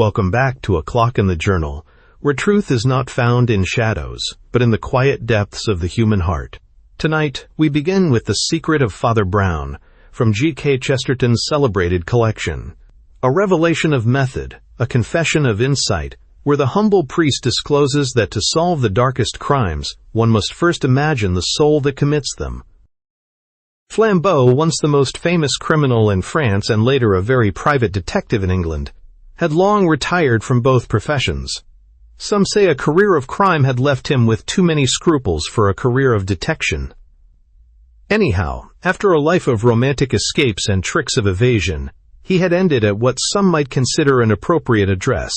Welcome back to A Clock in the Journal, where truth is not found in shadows, but in the quiet depths of the human heart. Tonight, we begin with The Secret of Father Brown, from G.K. Chesterton's celebrated collection. A revelation of method, a confession of insight, where the humble priest discloses that to solve the darkest crimes, one must first imagine the soul that commits them. Flambeau, once the most famous criminal in France and later a very private detective in England, had long retired from both professions. Some say a career of crime had left him with too many scruples for a career of detection. Anyhow, after a life of romantic escapes and tricks of evasion, he had ended at what some might consider an appropriate address,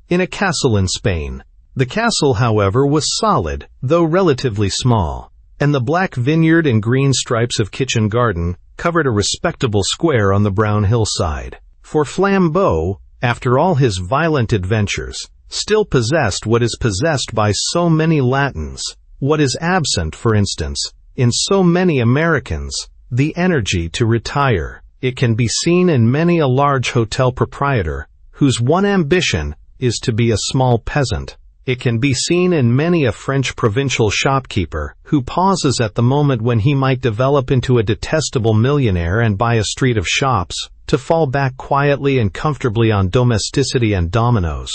in a castle in Spain. The castle, however, was solid, though relatively small, and the black vineyard and green stripes of kitchen garden covered a respectable square on the brown hillside. For Flambeau, after all his violent adventures, still possessed what is possessed by so many Latins, what is absent, for instance, in so many Americans, the energy to retire. It can be seen in many a large hotel proprietor, whose one ambition is to be a small peasant. It can be seen in many a French provincial shopkeeper, who pauses at the moment when he might develop into a detestable millionaire and buy a street of shops, to fall back quietly and comfortably on domesticity and dominoes.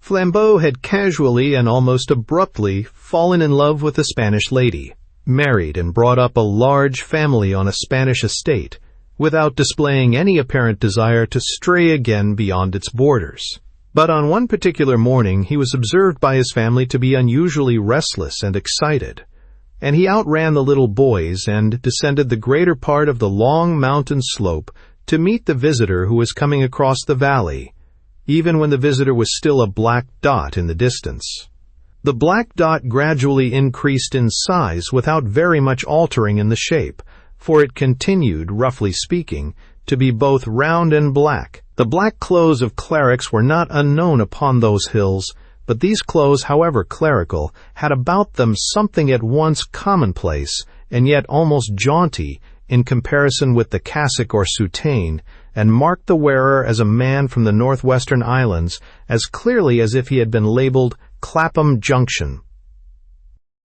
Flambeau had casually and almost abruptly fallen in love with a Spanish lady, married and brought up a large family on a Spanish estate, without displaying any apparent desire to stray again beyond its borders. But on one particular morning he was observed by his family to be unusually restless and excited, and he outran the little boys and descended the greater part of the long mountain slope to meet the visitor who was coming across the valley, even when the visitor was still a black dot in the distance. The black dot gradually increased in size without very much altering in the shape, for it continued, roughly speaking, to be both round and black. The black clothes of clerics were not unknown upon those hills, but these clothes, however clerical, had about them something at once commonplace and yet almost jaunty in comparison with the cassock or soutane, and marked the wearer as a man from the northwestern islands as clearly as if he had been labeled Clapham Junction.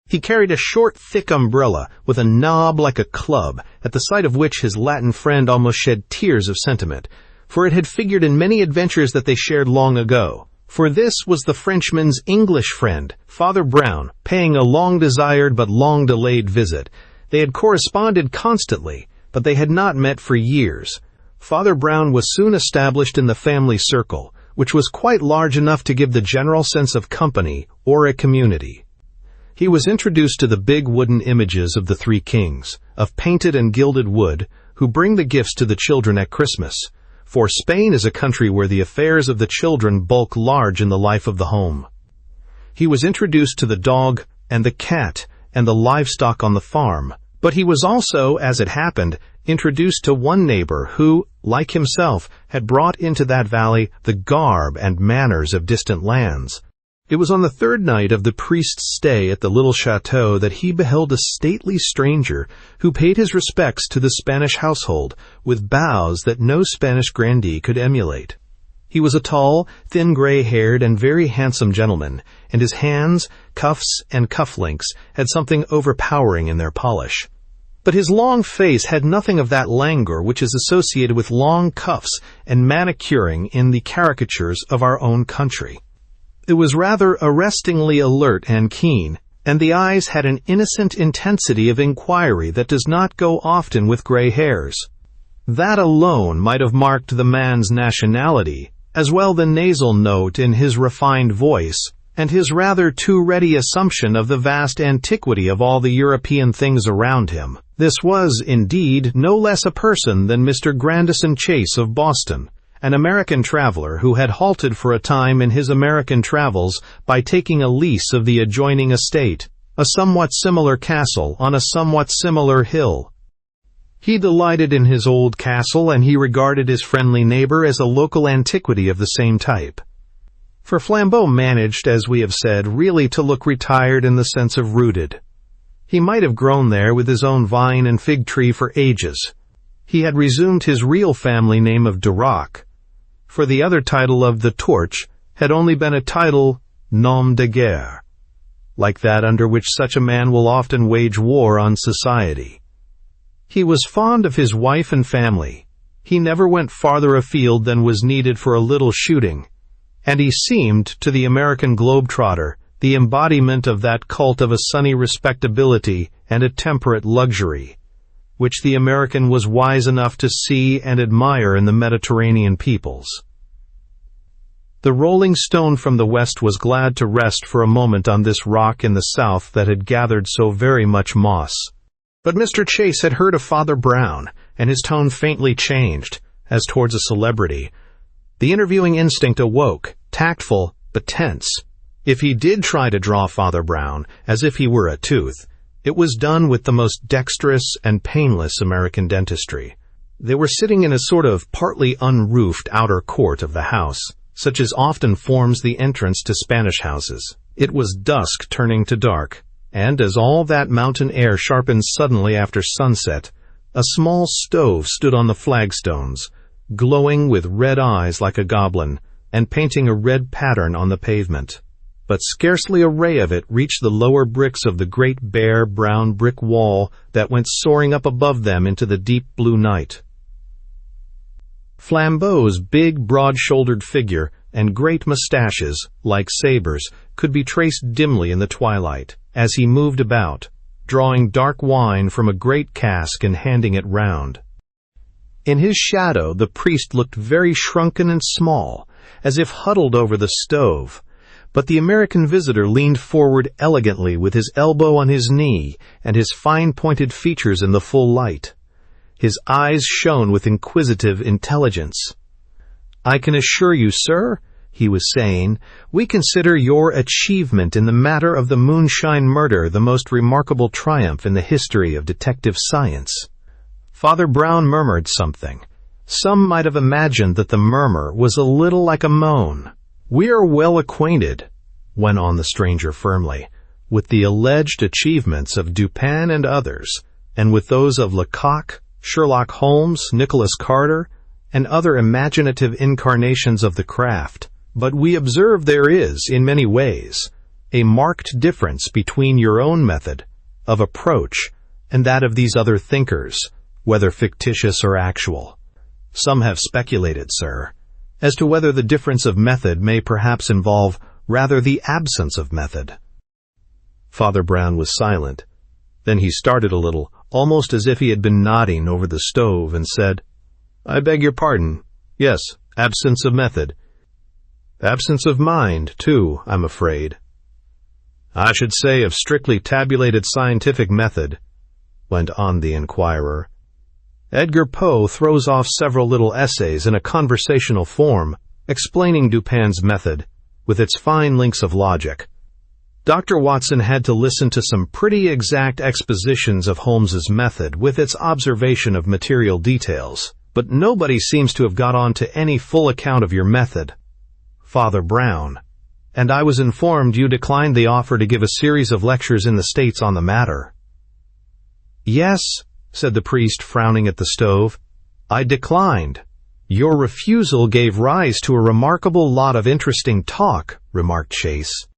He carried a short, thick umbrella with a knob like a club, at the sight of which his Latin friend almost shed tears of sentiment, for it had figured in many adventures that they shared long ago. For this was the Frenchman's English friend, Father Brown, paying a long-desired but long-delayed visit. They had corresponded constantly, but they had not met for years. Father Brown was soon established in the family circle, which was quite large enough to give the general sense of company or a community. He was introduced to the big wooden images of the three kings, of painted and gilded wood, who bring the gifts to the children at Christmas, for Spain is a country where the affairs of the children bulk large in the life of the home. He was introduced to the dog and the cat and the livestock on the farm, but he was also, as it happened, introduced to one neighbor who, like himself, had brought into that valley the garb and manners of distant lands. It was on the third night of the priest's stay at the little chateau that he beheld a stately stranger who paid his respects to the Spanish household with bows that no Spanish grandee could emulate. He was a tall, thin, gray-haired, and very handsome gentleman, and his hands, cuffs, and cufflinks had something overpowering in their polish. But his long face had nothing of that languor which is associated with long cuffs and manicuring in the caricatures of our own country. It was rather arrestingly alert and keen, and the eyes had an innocent intensity of inquiry that does not go often with gray hairs. That alone might have marked the man's nationality, as well the nasal note in his refined voice, and his rather too ready assumption of the vast antiquity of all the European things around him. This was, indeed, no less a person than Mr. Grandison Chase of Boston, an American traveler who had halted for a time in his American travels by taking a lease of the adjoining estate, a somewhat similar castle on a somewhat similar hill. He delighted in his old castle, and he regarded his friendly neighbor as a local antiquity of the same type. For Flambeau managed, as we have said, really to look retired in the sense of rooted. He might have grown there with his own vine and fig tree for ages. He had resumed his real family name of Duroc. for the other title of The Torch had only been a title nom de guerre, like that under which such a man will often wage war on society. He was fond of his wife and family. He never went farther afield than was needed for a little shooting, and he seemed, to the American globetrotter, the embodiment of that cult of a sunny respectability and a temperate luxury, which the American was wise enough to see and admire in the Mediterranean peoples. The rolling stone from the west was glad to rest for a moment on this rock in the south that had gathered so very much moss. But Mr. Chase had heard of Father Brown, and his tone faintly changed, as towards a celebrity. The interviewing instinct awoke, tactful but tense. If he did try to draw Father Brown as if he were a tooth, it was done with the most dexterous and painless American dentistry. They were sitting in a sort of partly unroofed outer court of the house, such as often forms the entrance to Spanish houses. It was dusk turning to dark, and as all that mountain air sharpened suddenly after sunset, a small stove stood on the flagstones, glowing with red eyes like a goblin, and painting a red pattern on the pavement. But scarcely a ray of it reached the lower bricks of the great bare brown brick wall that went soaring up above them into the deep blue night. Flambeau's big, broad-shouldered figure and great mustaches, like sabers, could be traced dimly in the twilight, as he moved about, drawing dark wine from a great cask and handing it round. In his shadow the priest looked very shrunken and small, as if huddled over the stove, but the American visitor leaned forward elegantly with his elbow on his knee and his fine-pointed features in the full light. His eyes shone with inquisitive intelligence. "I can assure you, sir," he was saying, "we consider your achievement in the matter of the moonshine murder the most remarkable triumph in the history of detective science." Father Brown murmured something. Some might have imagined that the murmur was a little like a moan. "We are well acquainted," went on the stranger firmly, "with the alleged achievements of Dupin and others, and with those of Lecoq, Sherlock Holmes, Nicholas Carter, and other imaginative incarnations of the craft. But we observe there is, in many ways, a marked difference between your own method of approach and that of these other thinkers, whether fictitious or actual. Some have speculated, sir, as to whether the difference of method may perhaps involve rather the absence of method." Father Brown was silent. Then he started a little, almost as if he had been nodding over the stove, and said, "I beg your pardon. Yes, absence of method. Absence of mind, too, I'm afraid." "I should say of strictly tabulated scientific method," went on the inquirer. "Edgar Poe throws off several little essays in a conversational form, explaining Dupin's method, with its fine links of logic. Dr. Watson had to listen to some pretty exact expositions of Holmes's method with its observation of material details, but nobody seems to have got on to any full account of your method, Father Brown, and I was informed you declined the offer to give a series of lectures in the States on the matter." "Yes," said the priest, frowning at the stove, "I declined." "Your refusal gave rise to a remarkable lot of interesting talk," remarked Chase.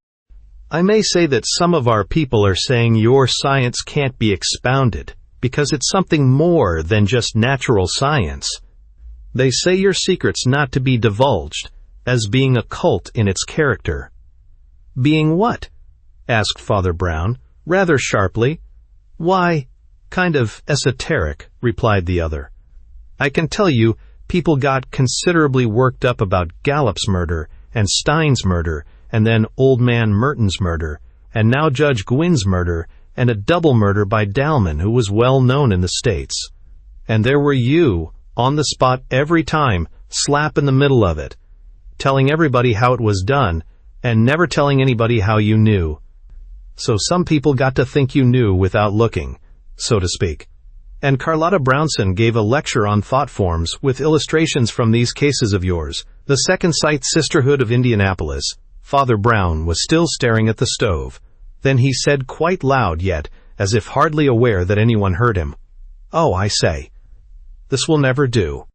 "I may say that some of our people are saying your science can't be expounded because it's something more than just natural science. They say your secret's not to be divulged, as being occult in its character." "Being what?" asked Father Brown, rather sharply. "Why, kind of esoteric," replied the other. "I can tell you, people got considerably worked up about Gallup's murder, and Stein's murder, and then Old Man Merton's murder, and now Judge Gwynn's murder, and a double murder by Dalman, who was well known in the States. And there were you, on the spot every time, slap in the middle of it, telling everybody how it was done, and never telling anybody how you knew. So some people got to think you knew without looking, so to speak. And Carlotta Brownson gave a lecture on thought forms with illustrations from these cases of yours. The Second Sight Sisterhood of Indianapolis." Father Brown was still staring at the stove. Then he said quite loud, yet as if hardly aware that anyone heard him, "Oh, I say, this will never do.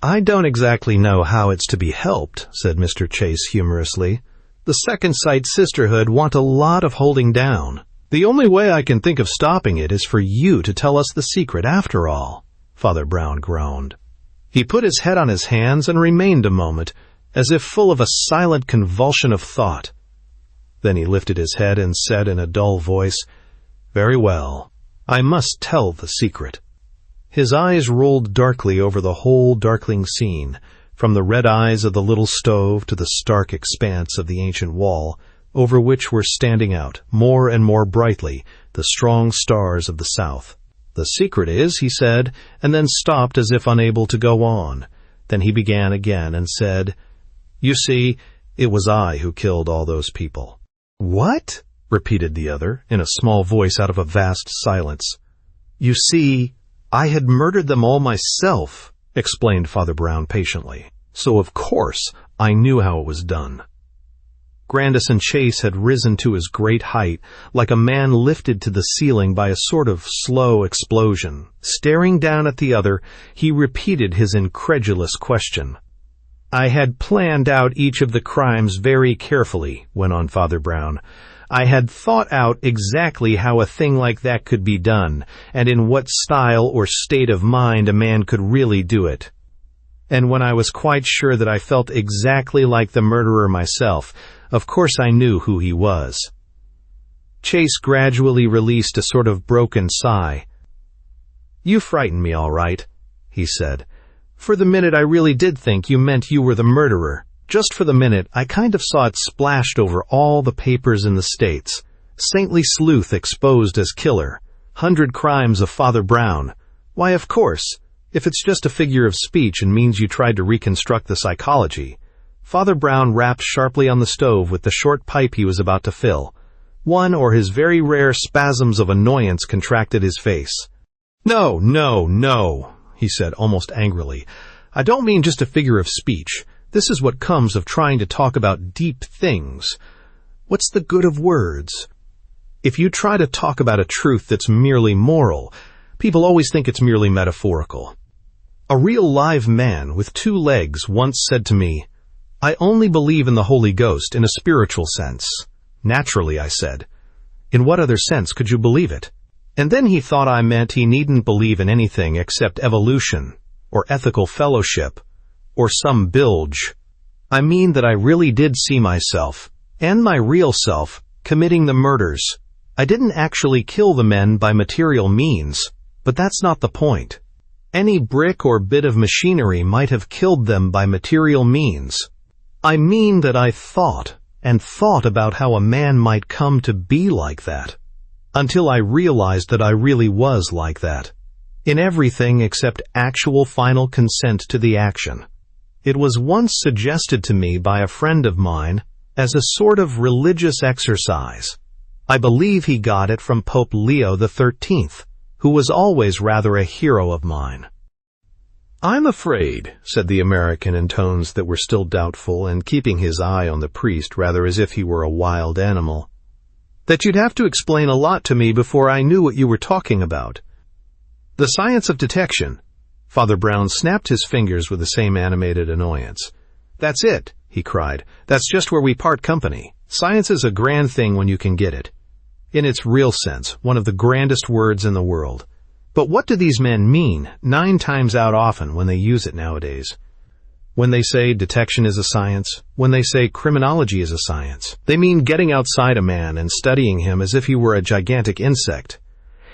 "I don't exactly know how it's to be helped," said Mr. Chase humorously. "The Second Sight Sisterhood want a lot of holding down. The only way I can think of stopping it is for you to tell us the secret after all." Father Brown groaned. He put his head on his hands and remained a moment, as if full of a silent convulsion of thought. Then he lifted his head and said in a dull voice, "Very well, I must tell the secret." His eyes rolled darkly over the whole darkling scene, from the red eyes of the little stove to the stark expanse of the ancient wall, over which were standing out, more and more brightly, the strong stars of the south. "The secret is," he said, and then stopped as if unable to go on. Then he began again and said, "You see, it was I who killed all those people." "What?" repeated the other, in a small voice out of a vast silence. "You see, I had murdered them all myself," explained Father Brown patiently. "So of course I knew how it was done." Grandison Chase had risen to his great height, like a man lifted to the ceiling by a sort of slow explosion. Staring down at the other, he repeated his incredulous question. "I had planned out each of the crimes very carefully," went on Father Brown. "I had thought out exactly how a thing like that could be done, and in what style or state of mind a man could really do it. And when I was quite sure that I felt exactly like the murderer myself, of course I knew who he was." Chase gradually released a sort of broken sigh. "You frightened me all right," he said. "For the minute I really did think you meant you were the murderer. Just for the minute, I kind of saw it splashed over all the papers in the States. Saintly sleuth exposed as killer. 100 crimes of Father Brown. Why, of course, if it's just a figure of speech and means you tried to reconstruct the psychology." Father Brown rapped sharply on the stove with the short pipe he was about to fill. One or his very rare spasms of annoyance contracted his face. "No, no, no," he said almost angrily. "I don't mean just a figure of speech. This is what comes of trying to talk about deep things. What's the good of words? If you try to talk about a truth that's merely moral, people always think it's merely metaphorical. A real live man with 2 legs once said to me, 'I only believe in the Holy Ghost in a spiritual sense.' 'Naturally,' I said. 'In what other sense could you believe it?' And then he thought I meant he needn't believe in anything except evolution, or ethical fellowship, or some bilge. I mean that I really did see myself, and my real self, committing the murders. I didn't actually kill the men by material means, but that's not the point. Any brick or bit of machinery might have killed them by material means. I mean that I thought and thought about how a man might come to be like that, until I realized that I really was like that, in everything except actual final consent to the action. It was once suggested to me by a friend of mine as a sort of religious exercise. I believe he got it from Pope Leo XIII, who was always rather a hero of mine." "I'm afraid," said the American in tones that were still doubtful and keeping his eye on the priest rather as if he were a wild animal, "that you'd have to explain a lot to me before I knew what you were talking about. The science of detection." Father Brown snapped his fingers with the same animated annoyance. "That's it," he cried. "That's just where we part company. Science is a grand thing when you can get it. In its real sense, one of the grandest words in the world. But what do these men mean, 9 times out often, when they use it nowadays? When they say detection is a science, when they say criminology is a science, they mean getting outside a man and studying him as if he were a gigantic insect,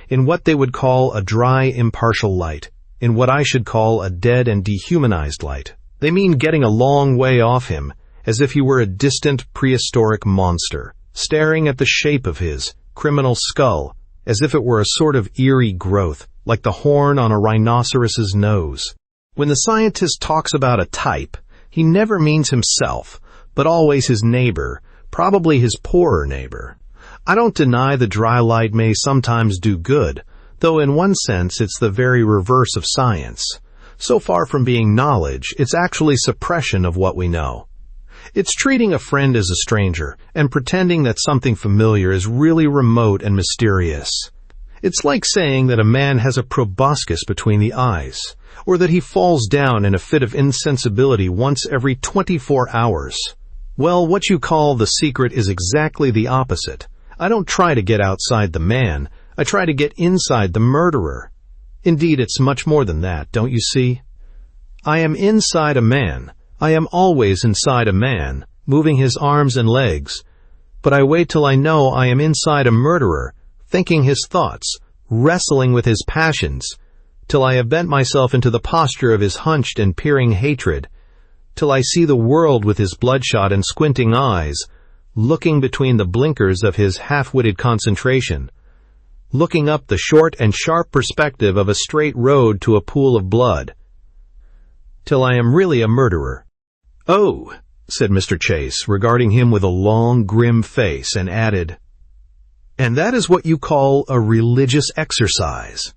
in what they would call a dry, impartial light, in what I should call a dead and dehumanized light. They mean getting a long way off him, as if he were a distant, prehistoric monster, staring at the shape of his criminal skull, as if it were a sort of eerie growth, like the horn on a rhinoceros's nose. When the scientist talks about a type, he never means himself, but always his neighbor, probably his poorer neighbor. I don't deny the dry light may sometimes do good, though in one sense it's the very reverse of science. So far from being knowledge, it's actually suppression of what we know. It's treating a friend as a stranger and pretending that something familiar is really remote and mysterious. It's like saying that a man has a proboscis between the eyes, or that he falls down in a fit of insensibility once every 24 hours. Well, what you call the secret is exactly the opposite. I don't try to get outside the man. I try to get inside the murderer. Indeed, it's much more than that, don't you see? I am inside a man. I am always inside a man, moving his arms and legs. But I wait till I know I am inside a murderer, thinking his thoughts, wrestling with his passions, till I have bent myself into the posture of his hunched and peering hatred, till I see the world with his bloodshot and squinting eyes, looking between the blinkers of his half-witted concentration, looking up the short and sharp perspective of a straight road to a pool of blood, till I am really a murderer. "Oh," said Mr. Chase, regarding him with a long, grim face, and added, "And that is what you call a religious exercise?"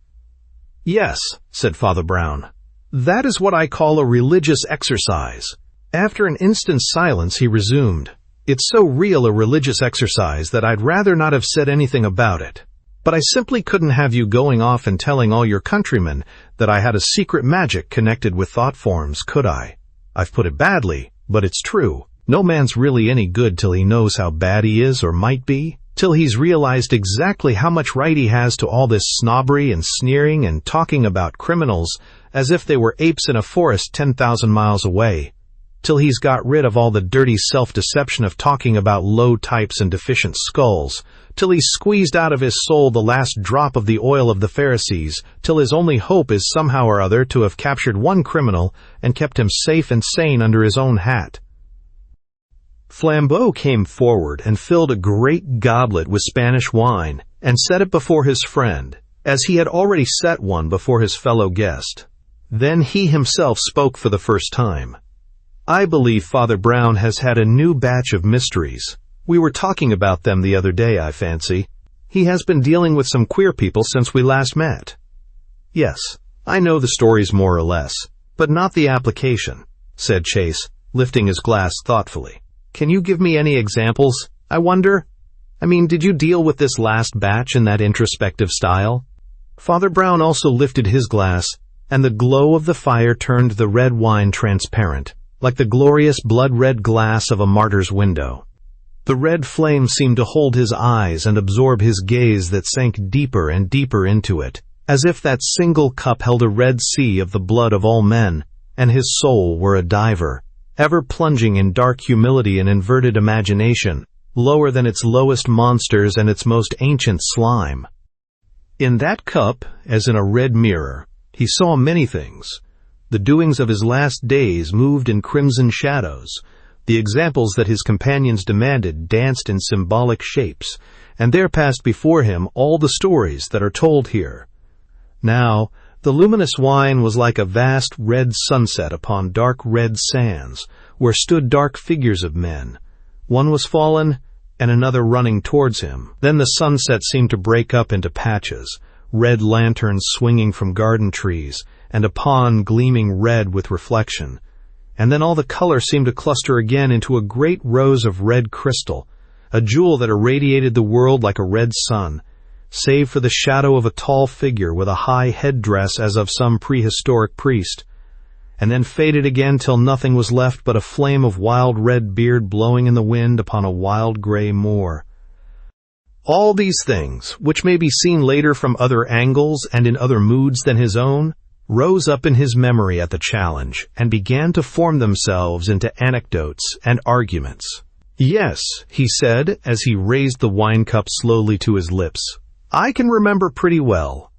"Yes," said Father Brown, "that is what I call a religious exercise." After an instant's silence, he resumed, "It's so real a religious exercise that I'd rather not have said anything about it. But I simply couldn't have you going off and telling all your countrymen that I had a secret magic connected with thought forms, could I? I've put it badly, but it's true. No man's really any good till he knows how bad he is or might be, till he's realized exactly how much right he has to all this snobbery and sneering and talking about criminals as if they were apes in a forest 10,000 miles away, till he's got rid of all the dirty self-deception of talking about low types and deficient skulls, till he's squeezed out of his soul the last drop of the oil of the Pharisees, till his only hope is somehow or other to have captured one criminal and kept him safe and sane under his own hat." Flambeau came forward and filled a great goblet with Spanish wine and set it before his friend, as he had already set one before his fellow guest. Then he himself spoke for the first time. "I believe Father Brown has had a new batch of mysteries. We were talking about them the other day, I fancy. He has been dealing with some queer people since we last met." "Yes, I know the stories more or less, but not the application," said Chase, lifting his glass thoughtfully. "Can you give me any examples, I wonder? I mean, did you deal with this last batch in that introspective style?" Father Brown also lifted his glass, and the glow of the fire turned the red wine transparent, like the glorious blood-red glass of a martyr's window. The red flame seemed to hold his eyes and absorb his gaze that sank deeper and deeper into it, as if that single cup held a red sea of the blood of all men, and his soul were a diver, ever plunging in dark humility and inverted imagination, lower than its lowest monsters and its most ancient slime. In that cup, as in a red mirror, he saw many things. The doings of his last days moved in crimson shadows. The examples that his companions demanded danced in symbolic shapes, and there passed before him all the stories that are told here. Now, the luminous wine was like a vast red sunset upon dark red sands, where stood dark figures of men. One was fallen, and another running towards him. Then the sunset seemed to break up into patches, red lanterns swinging from garden trees, and a pond gleaming red with reflection. And then all the color seemed to cluster again into a great rose of red crystal, a jewel that irradiated the world like a red sun, save for the shadow of a tall figure with a high headdress as of some prehistoric priest, and then faded again till nothing was left but a flame of wild red beard blowing in the wind upon a wild gray moor. All these things, which may be seen later from other angles and in other moods than his own, rose up in his memory at the challenge and began to form themselves into anecdotes and arguments. "Yes," he said, as he raised the wine cup slowly to his lips, "I can remember pretty well.